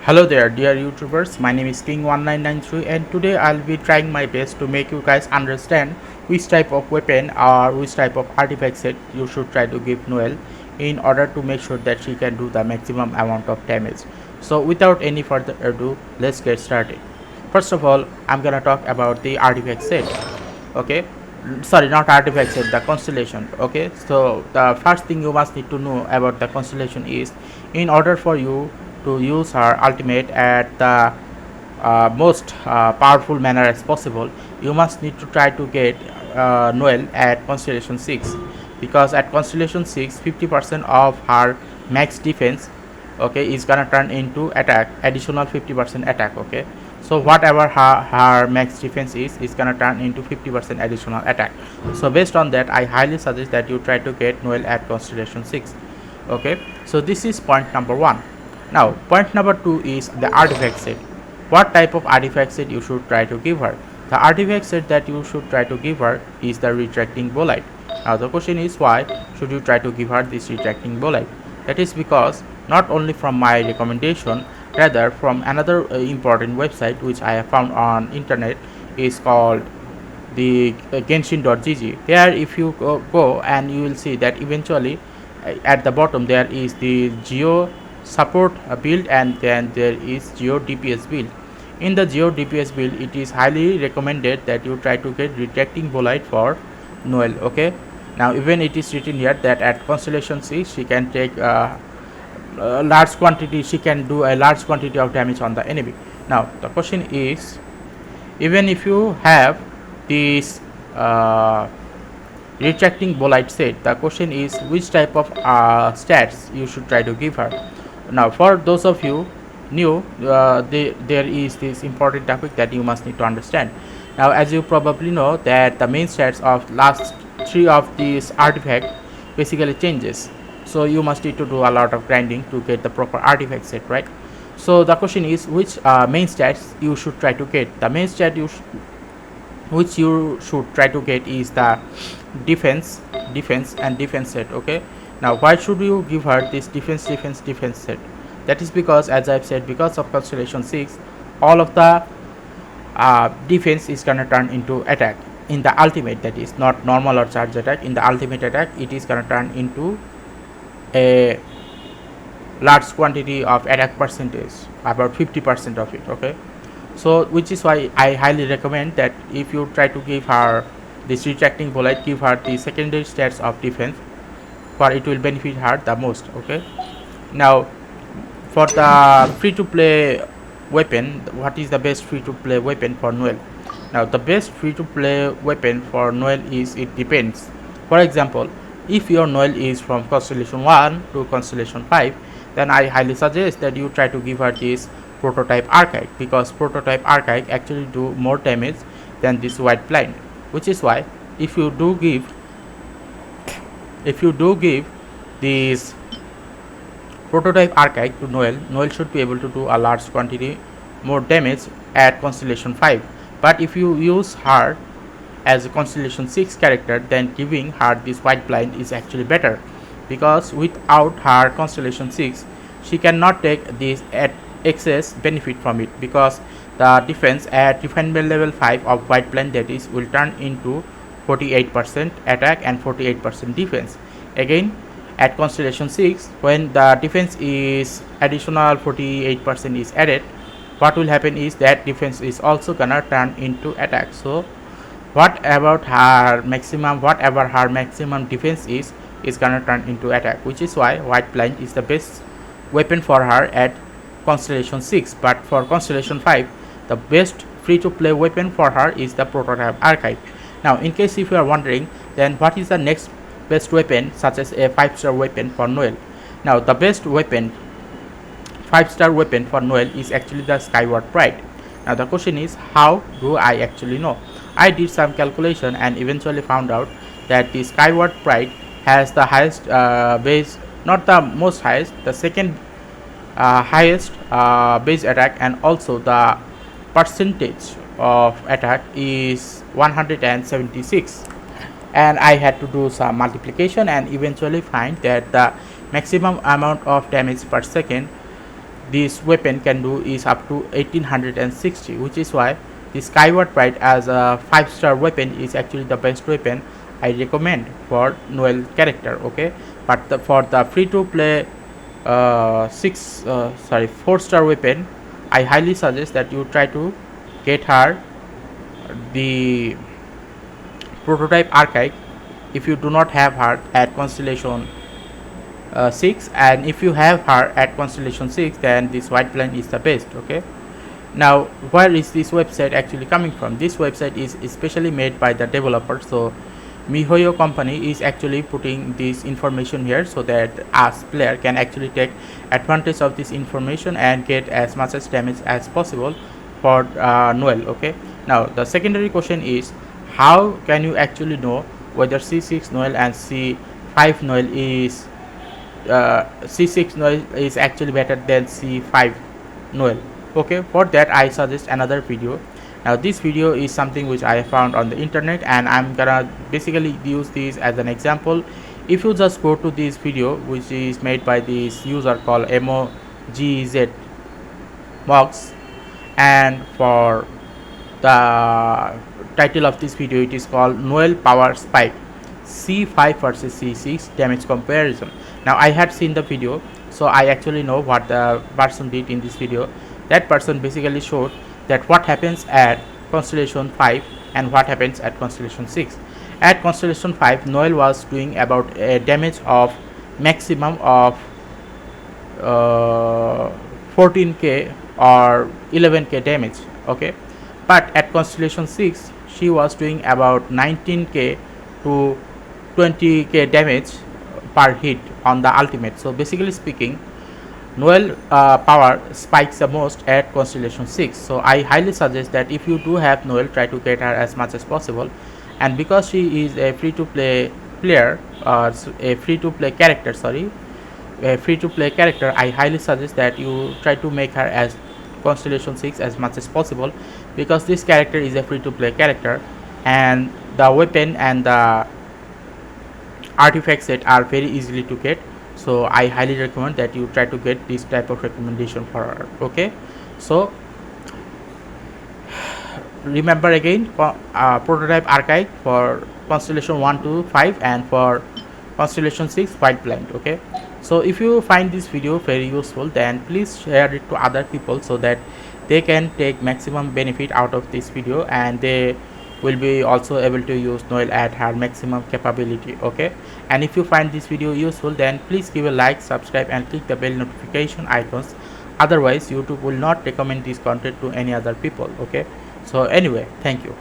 Hello there dear YouTubers, my name is King1993 and today I'll be trying my best to make you guys understand which type of weapon or which type of artifact set you should try to give Noelle in order to make sure that she can do the maximum amount of damage. So without any further ado, let's get started. First of all, I'm gonna talk about the artifact set. Okay, sorry, not artifact set, the constellation. Okay, so the first thing you must need to know about the constellation is, in order for you to use her ultimate at the most powerful manner as possible, you must need to try to get Noelle at Constellation 6, because at Constellation 6 50% of her max defense, okay, is gonna turn into attack, additional 50% attack. Okay, so whatever her max defense is gonna turn into 50% additional attack. So based on that, I highly suggest that you try to get Noelle at Constellation 6. Okay, so this is point number 1. Now point number 2 is the artifact set. What type of artifact set you should try to give her? The artifact set that you should try to give her is the retracting bolide. Now the question is, why should you try to give her this retracting bolide? That is because not only from my recommendation, rather from another important website which I have found on internet, is called the Genshin.gg. Here if you go and you will see that eventually at the bottom there is the geo support build, and then there is geo DPS build. In the geo DPS build, it is highly recommended that you try to get retracting bolide for Noelle. Okay, now even it is written here that at Constellation 6 she can take a large quantity, she can do a large quantity of damage on the enemy. Now the question is, even if you have this retracting bolide set, the question is which type of stats you should try to give her. Now for those of you new, there is this important topic that you must need to understand. Now as you probably know that the main stats of last 3 of these artifact basically changes, so you must need to do a lot of grinding to get the proper artifact set, right? So the question is which main stats you should try to get. The main stat which you should try to get is the defense and defense set. Okay, now why should you give her this defense set? That is because, as I've said, because of Constellation 6, all of the defense is gonna turn into attack in the ultimate. That is not normal or charge attack. In the ultimate attack, it is gonna turn into a large quantity of attack percentage, about 50% of it. Okay, so which is why I highly recommend that if you try to give her this retracting bolide, give her the secondary stats of defense, for it will benefit her the most. Okay, now for the free to play weapon, what is the best free to play weapon for Noelle? Now the best free to play weapon for Noelle is, it depends. For example, if your Noelle is from Constellation 1 to Constellation 5, then I highly suggest that you try to give her this prototype archive, because prototype archive actually do more damage than this white blind. Which is why if you do give this prototype archive to Noelle should be able to do a large quantity more damage at Constellation 5. But if you use her as a Constellation 6 character, then giving her this white blind is actually better, because without her Constellation 6 she cannot take this at excess benefit from it, because the defense at refinement level 5 of white blind, that is, will turn into 48% attack and 48% defense. Again, at Constellation 6, when the defense is additional 48% is added, what will happen is that defense is also gonna turn into attack. So whatever her maximum defense is gonna turn into attack, which is why white blind is the best weapon for her at Constellation 6. But for Constellation 5, the best free to play weapon for her is the prototype archive. Now in case if you are wondering, then what is the next best weapon, such as a 5-star weapon for Noelle? Now the best weapon, 5-star weapon for Noelle, is actually the Skyward Pride. Now the question is, how do I actually know? I did some calculation and eventually found out that the Skyward Pride has the highest base, not the most highest, the second highest base attack, and also the percentage of attack is 176. And I had to do some multiplication and eventually find that the maximum amount of damage per second this weapon can do is up to 1860, which is why the Skyward Pride as a 5-star weapon is actually the best weapon I recommend for Noelle character. Okay, but for the free to play 4-star weapon, I highly suggest that you try to get her the prototype archive if you do not have her at Constellation 6, and if you have her at Constellation 6, then this white blind is the best. Okay, now where is this website actually coming from? This website is especially made by the developer, so MiHoYo company is actually putting this information here so that us player can actually take advantage of this information and get as much as damage as possible for Noelle. Okay, now the secondary question is, how can you actually know whether C6 Noelle and C5 Noelle is C6 Noelle is actually better than C5 Noelle? Okay, for that I suggest another video. Now this video is something which I found on the internet, and I'm gonna basically use this as an example. If you just go to this video, which is made by this user called MOGZ Mox, and for the title of this video, it is called Noelle Power Spike C5 versus C6 damage comparison. Now I had seen the video, so I actually know what the person did in this video. That person basically showed that what happens at Constellation 5 and what happens at Constellation 6. At Constellation 5, Noelle was doing about a damage of maximum of 14k or 11k damage. Okay, but at Constellation 6 she was doing about 19k to 20k damage per hit on the ultimate. So basically speaking, Noelle power spikes the most at Constellation 6. So I highly suggest that if you do have Noelle, try to get her as much as possible. And because she is a free to play player, a free to play character, I highly suggest that you try to make her as Constellation 6 as much as possible, because this character is a free to play character and the weapon and the artifact set are very easily to get. So I highly recommend that you try to get this type of recommendation for her. Okay, so remember again, prototype archive for Constellation 1 to 5 and for Constellation 6 white blind. Okay, so if you find this video very useful, then please share it to other people so that they can take maximum benefit out of this video, and they will be also able to use Noelle at her maximum capability. Okay, and if you find this video useful, then please give a like, subscribe and click the bell notification icons. Otherwise YouTube will not recommend this content to any other people. Okay, so anyway, thank you.